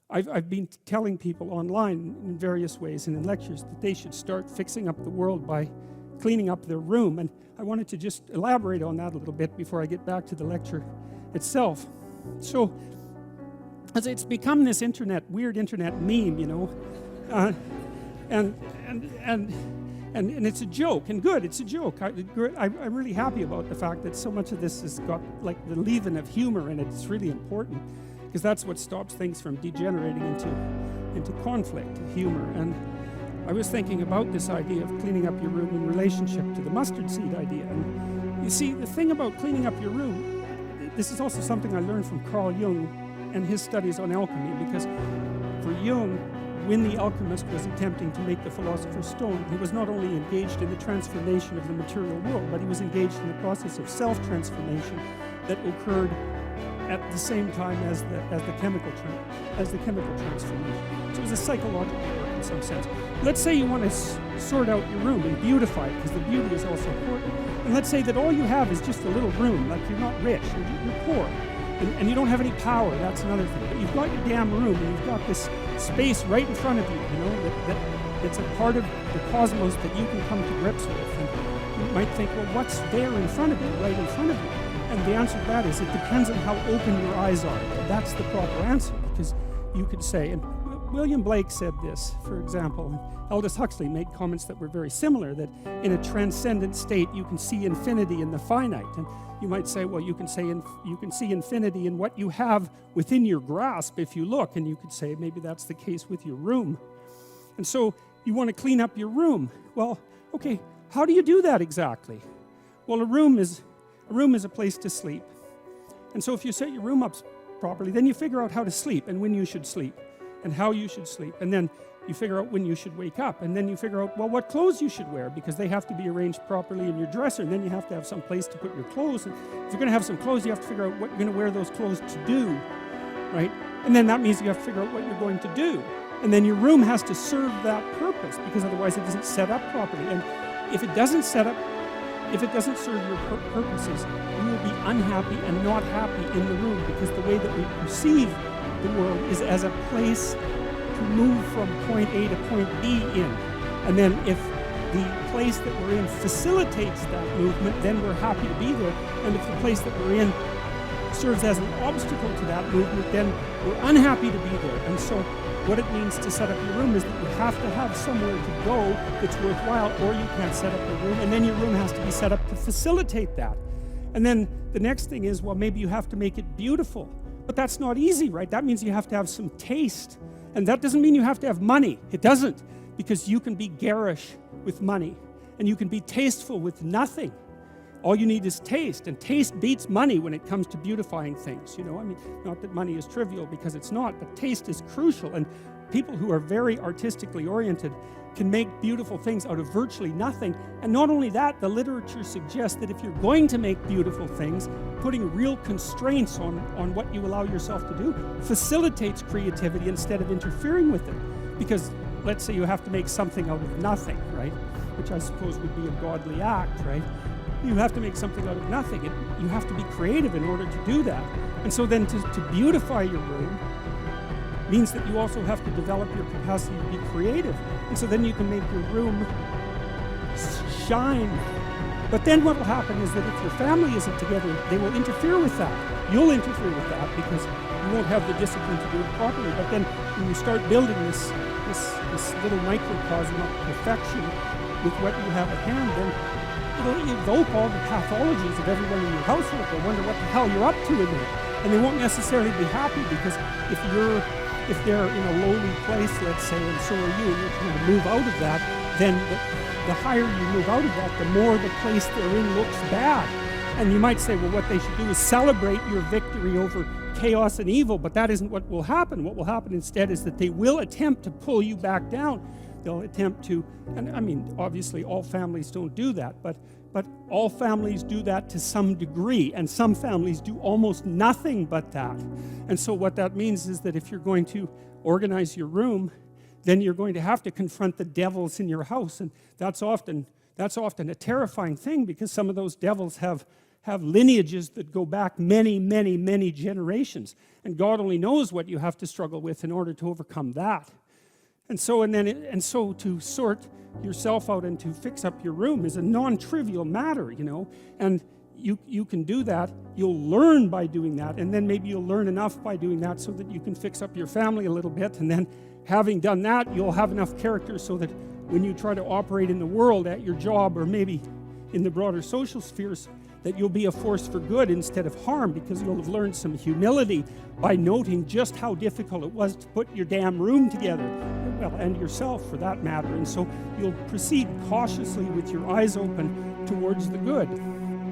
I've been telling people online in various ways and in lectures that they should start fixing up the world by cleaning up their room. And I wanted to just elaborate on that a little bit before I get back to the lecture itself. So, as it's become this weird internet meme, you know, and it's a joke, and good, it's a joke. I'm really happy about the fact that so much of this has got like the leaven of humor in it. It's really important, because that's what stops things from degenerating into conflict, humor. And I was thinking about this idea of cleaning up your room in relationship to the mustard seed idea. And you see, the thing about cleaning up your room, this is also something I learned from Carl Jung and his studies on alchemy, because for Jung, when the alchemist was attempting to make the philosopher's stone, he was not only engaged in the transformation of the material world, but he was engaged in the process of self-transformation that occurred at the same time as the chemical transformation. So it was a psychological work in some sense. Let's say you want to sort out your room and beautify it, because the beauty is also important. And let's say that all you have is just a little room, like you're not rich, you're poor, and you don't have any power. That's another thing. But you've got your damn room, and you've got this space right in front of you, you know, that's a part of the cosmos that you can come to grips with. And you might think, well, what's there in front of you, right in front of you? And the answer to that is it depends on how open your eyes are. That's the proper answer, because you could say, and William Blake said this, for example, and Aldous Huxley made comments that were very similar, that in a transcendent state you can see infinity in the finite. And you might say, well, you can see infinity in what you have within your grasp if you look, and you could say maybe that's the case with your room. And so you want to clean up your room. Well, okay, how do you do that exactly? Well, a room is a place to sleep. And so if you set your room up properly, then you figure out how to sleep and when you should sleep and how you should sleep. And then you figure out when you should wake up. And then you figure out, well, what clothes you should wear, because they have to be arranged properly in your dresser. And then you have to have some place to put your clothes. And if you're going to have some clothes, you have to figure out what you're going to wear those clothes to do, right? And then that means you have to figure out what you're going to do. And then your room has to serve that purpose, because otherwise it isn't set up properly. And if it doesn't serve your purposes, you will be unhappy and not happy in the room, because the way that we perceive the world is as a place to move from point A to point B in. And then if the place that we're in facilitates that movement, then we're happy to be there. And if the place that we're in serves as an obstacle to that movement, then we're unhappy to be there. And so what it means to set up your room is that you have to have somewhere to go that's worthwhile, or you can't set up your room, and then your room has to be set up to facilitate that. And then the next thing is, well, maybe you have to make it beautiful. But that's not easy, right? That means you have to have some taste. And that doesn't mean you have to have money. It doesn't, because you can be garish with money, and you can be tasteful with nothing. All you need is taste, and taste beats money when it comes to beautifying things, you know. I mean, not that money is trivial, because it's not, but taste is crucial. And people who are very artistically oriented can make beautiful things out of virtually nothing. And not only that, the literature suggests that if you're going to make beautiful things, putting real constraints on what you allow yourself to do facilitates creativity instead of interfering with it. Because let's say you have to make something out of nothing, right? Which I suppose would be a godly act, right? You have to make something out of nothing. You have to be creative in order to do that. And so then to beautify your room means that you also have to develop your capacity to be creative. And so then you can make your room shine. But then what will happen is that if your family isn't together, they will interfere with that. You'll interfere with that, because you won't have the discipline to do it properly. But then when you start building this little microcosm of perfection with what you have at hand, then it'll evoke all the pathologies of everyone in your household. They'll wonder what the hell you're up to in there. And they won't necessarily be happy, because if they're in a lowly place, let's say, and so are you, and you're trying to move out of that, then the higher you move out of that, the more the place they're in looks bad. And you might say, well, what they should do is celebrate your victory over chaos and evil, but that isn't what will happen. What will happen instead is that they will attempt to pull you back down. They'll attempt to, and I mean, obviously all families don't do that, but all families do that to some degree, and some families do almost nothing but that. And so what that means is that if you're going to organize your room, then you're going to have to confront the devils in your house, and that's often a terrifying thing, because some of those devils have have lineages that go back many, many, many generations. And God only knows what you have to struggle with in order to overcome that. And so to sort yourself out and to fix up your room is a non-trivial matter, you know. And you can do that. You'll learn by doing that, and then maybe you'll learn enough by doing that so that you can fix up your family a little bit, and then having done that, you'll have enough character so that when you try to operate in the world at your job or maybe in the broader social spheres, that you'll be a force for good instead of harm, because you'll have learned some humility by noting just how difficult it was to put your damn room together, well, and yourself for that matter. And so you'll proceed cautiously with your eyes open towards the good.